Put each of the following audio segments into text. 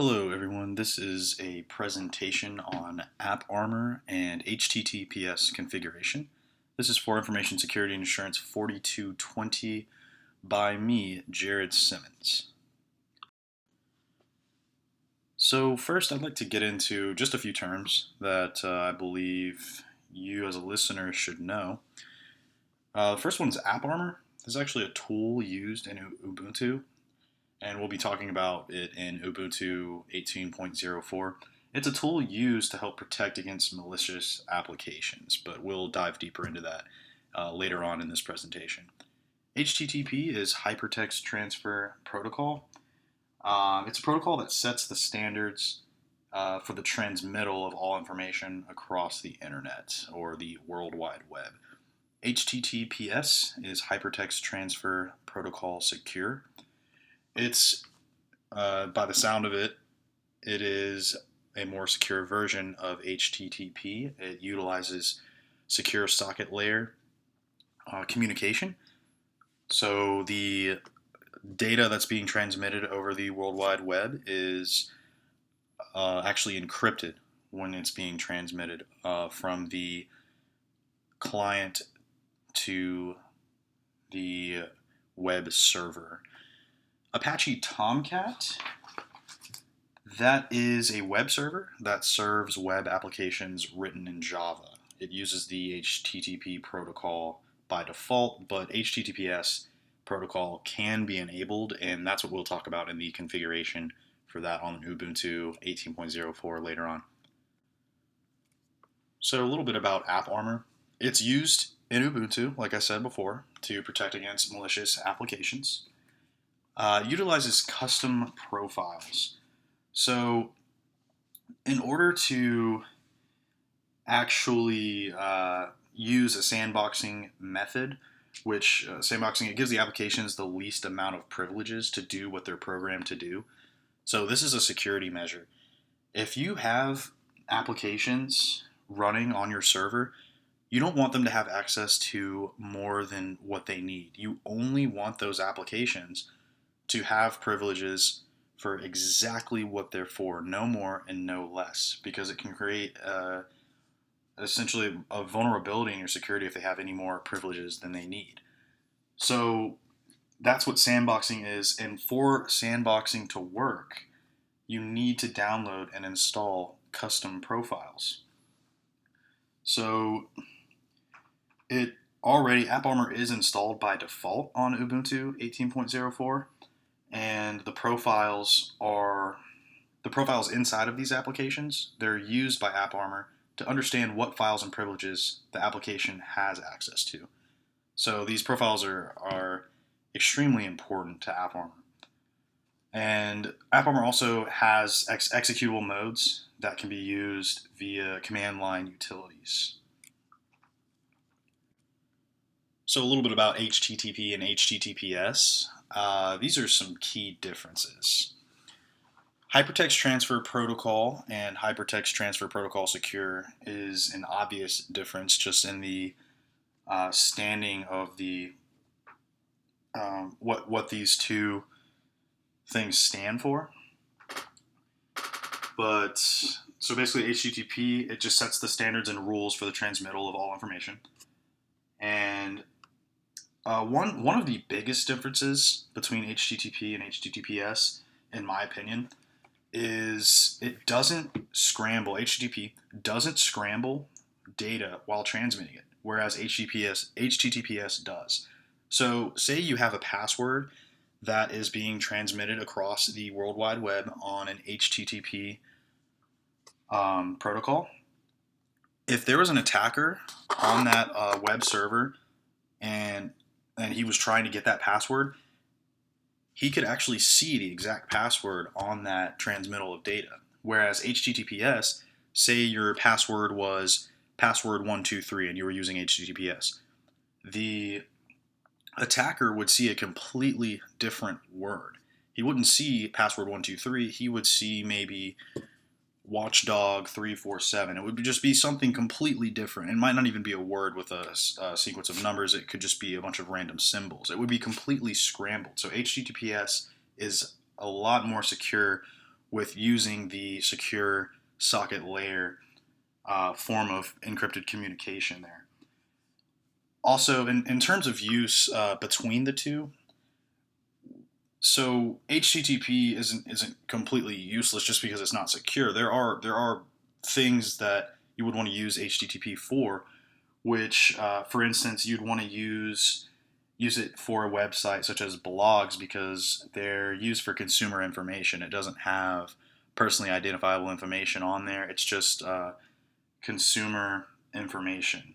Hello everyone, this is a presentation on AppArmor and HTTPS configuration. This is for Information Security and Insurance 4220 by me, Jared Simmons. So first I'd like to get into just a few terms that I believe you as a listener should know. The first one is AppArmor. This is actually a tool used in Ubuntu, and we'll be talking about it in Ubuntu 18.04. It's a tool used to help protect against malicious applications, but we'll dive deeper into that later on in this presentation. HTTP is Hypertext Transfer Protocol. It's a protocol that sets the standards for the transmittal of all information across the internet or the World Wide Web. HTTPS is Hypertext Transfer Protocol Secure. It's, by the sound of it, it is a more secure version of HTTP. It utilizes secure socket layer communication. So the data that's being transmitted over the World Wide Web is actually encrypted when it's being transmitted from the client to the web server. Apache Tomcat, that is a web server that serves web applications written in Java. It uses the HTTP protocol by default, but HTTPS protocol can be enabled, and that's what we'll talk about in the configuration for that on Ubuntu 18.04 later on. So a little bit about AppArmor. It's used in Ubuntu, like I said before, to protect against malicious applications. Utilizes custom profiles. So in order to actually use a sandboxing method, which sandboxing, it gives the applications the least amount of privileges to do what they're programmed to do. So this is a security measure. If you have applications running on your server, you don't want them to have access to more than what they need. You only want those applications to have privileges for exactly what they're for, no more and no less, because it can create essentially a vulnerability in your security if they have any more privileges than they need. So that's what sandboxing is, and for sandboxing to work, you need to download and install custom profiles. So AppArmor is installed by default on Ubuntu 18.04. And the profiles inside of these applications. They're used by AppArmor to understand what files and privileges the application has access to. So these profiles are extremely important to AppArmor. And AppArmor also has executable modes that can be used via command line utilities. So a little bit about HTTP and HTTPS. These are some key differences. Hypertext Transfer Protocol and Hypertext Transfer Protocol Secure is an obvious difference just in the standing of the what these two things stand for. But so basically HTTP, it just sets the standards and rules for the transmittal of all information. And one of the biggest differences between HTTP and HTTPS, in my opinion, is it doesn't scramble. HTTP doesn't scramble data while transmitting it, whereas HTTPS does. So say you have a password that is being transmitted across the World Wide Web on an HTTP protocol. If there was an attacker on that web server and he was trying to get that password, he could actually see the exact password on that transmittal of data. Whereas HTTPS, say your password was password123 and you were using HTTPS, the attacker would see a completely different word. He wouldn't see password123, he would see maybe Watchdog 347. It would just be something completely different. It might not even be a word with a sequence of numbers. It could just be a bunch of random symbols. It would be completely scrambled. So HTTPS is a lot more secure with using the secure socket layer form of encrypted communication there. Also, in terms of use between the two, so HTTP isn't completely useless just because it's not secure. There are things that you would want to use HTTP for, which, for instance, you'd want to use it for a website such as blogs because they're used for consumer information. It doesn't have personally identifiable information on there. It's just consumer information.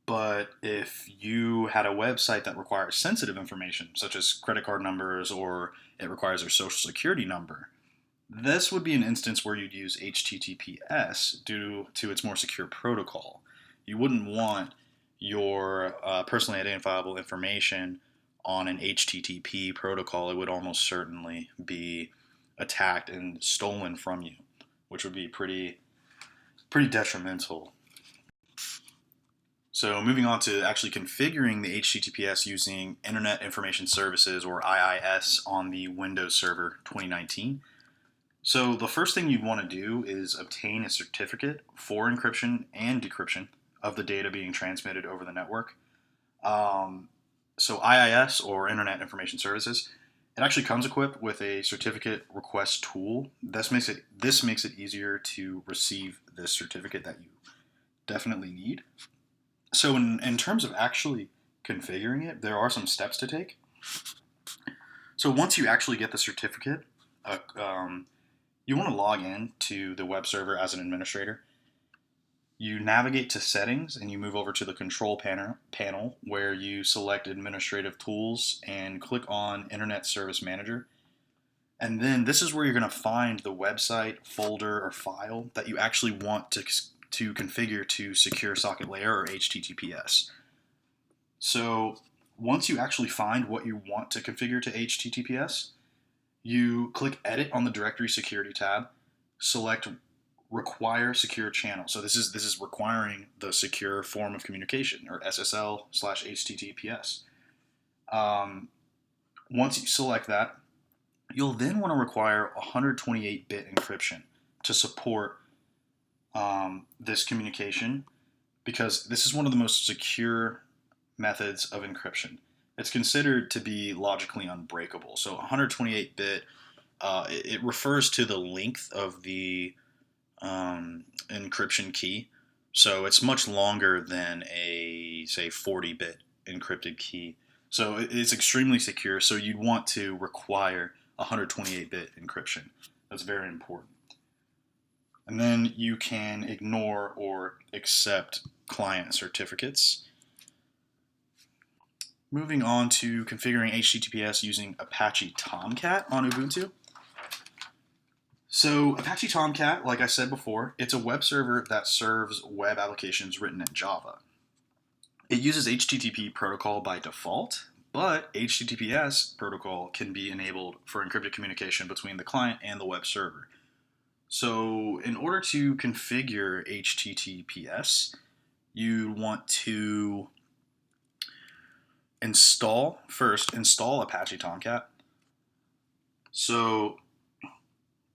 But if you had a website that requires sensitive information, such as credit card numbers, or it requires their social security number, this would be an instance where you'd use HTTPS due to its more secure protocol. You wouldn't want your personally identifiable information on an HTTP protocol. It would almost certainly be attacked and stolen from you, which would be pretty detrimental. So moving on to actually configuring the HTTPS using Internet Information Services, or IIS, on the Windows Server 2019. So the first thing you'd want to do is obtain a certificate for encryption and decryption of the data being transmitted over the network. So IIS, or Internet Information Services, it actually comes equipped with a certificate request tool. This makes it easier to receive this certificate that you definitely need. So in terms of actually configuring it, there are some steps to take. So once you actually get the certificate, you want to log in to the web server as an administrator. You navigate to settings and you move over to the control panel where you select administrative tools and click on Internet Service Manager. And then this is where you're going to find the website, folder, or file that you actually want to configure to secure socket layer, or HTTPS. So once you actually find what you want to configure to HTTPS, you click Edit on the Directory Security tab, select Require Secure Channel. So this is requiring the secure form of communication, or SSL/HTTPS. Once you select that, you'll then want to require 128-bit encryption to support this communication, because this is one of the most secure methods of encryption. It's considered to be logically unbreakable. So 128-bit, it refers to the length of the encryption key. So it's much longer than a, say, 40-bit encrypted key. So it's extremely secure. So you'd want to require 128-bit encryption. That's very important. And then you can ignore or accept client certificates. Moving on to configuring HTTPS using Apache Tomcat on Ubuntu. So Apache Tomcat, like I said before, it's a web server that serves web applications written in Java. It uses HTTP protocol by default, but HTTPS protocol can be enabled for encrypted communication between the client and the web server. So in order to configure HTTPS, you want to install Apache Tomcat. So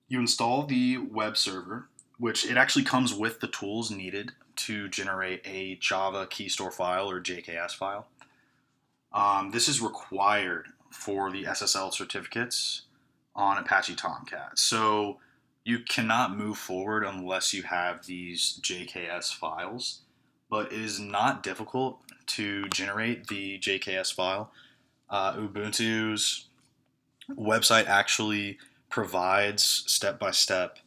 you install the web server, which it actually comes with the tools needed to generate a Java key store file, or JKS file. This is required for the SSL certificates on Apache Tomcat. So you cannot move forward unless you have these JKS files, but it is not difficult to generate the JKS file. Ubuntu's website actually provides step-by-step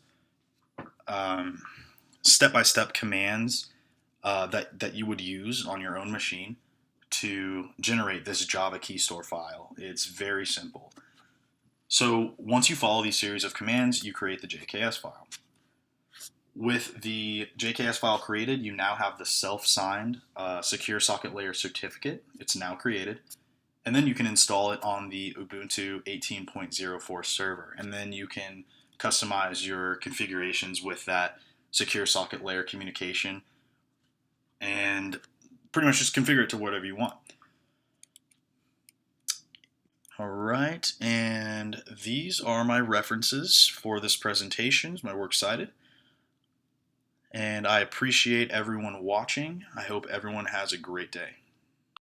commands that you would use on your own machine to generate this Java key store file. It's very simple. So once you follow these series of commands, you create the JKS file. With the JKS file created, you now have the self-signed secure socket layer certificate. It's now created. And then you can install it on the Ubuntu 18.04 server. And then you can customize your configurations with that secure socket layer communication and pretty much just configure it to whatever you want. All right, and these are my references for this presentation, my works cited. And I appreciate everyone watching. I hope everyone has a great day.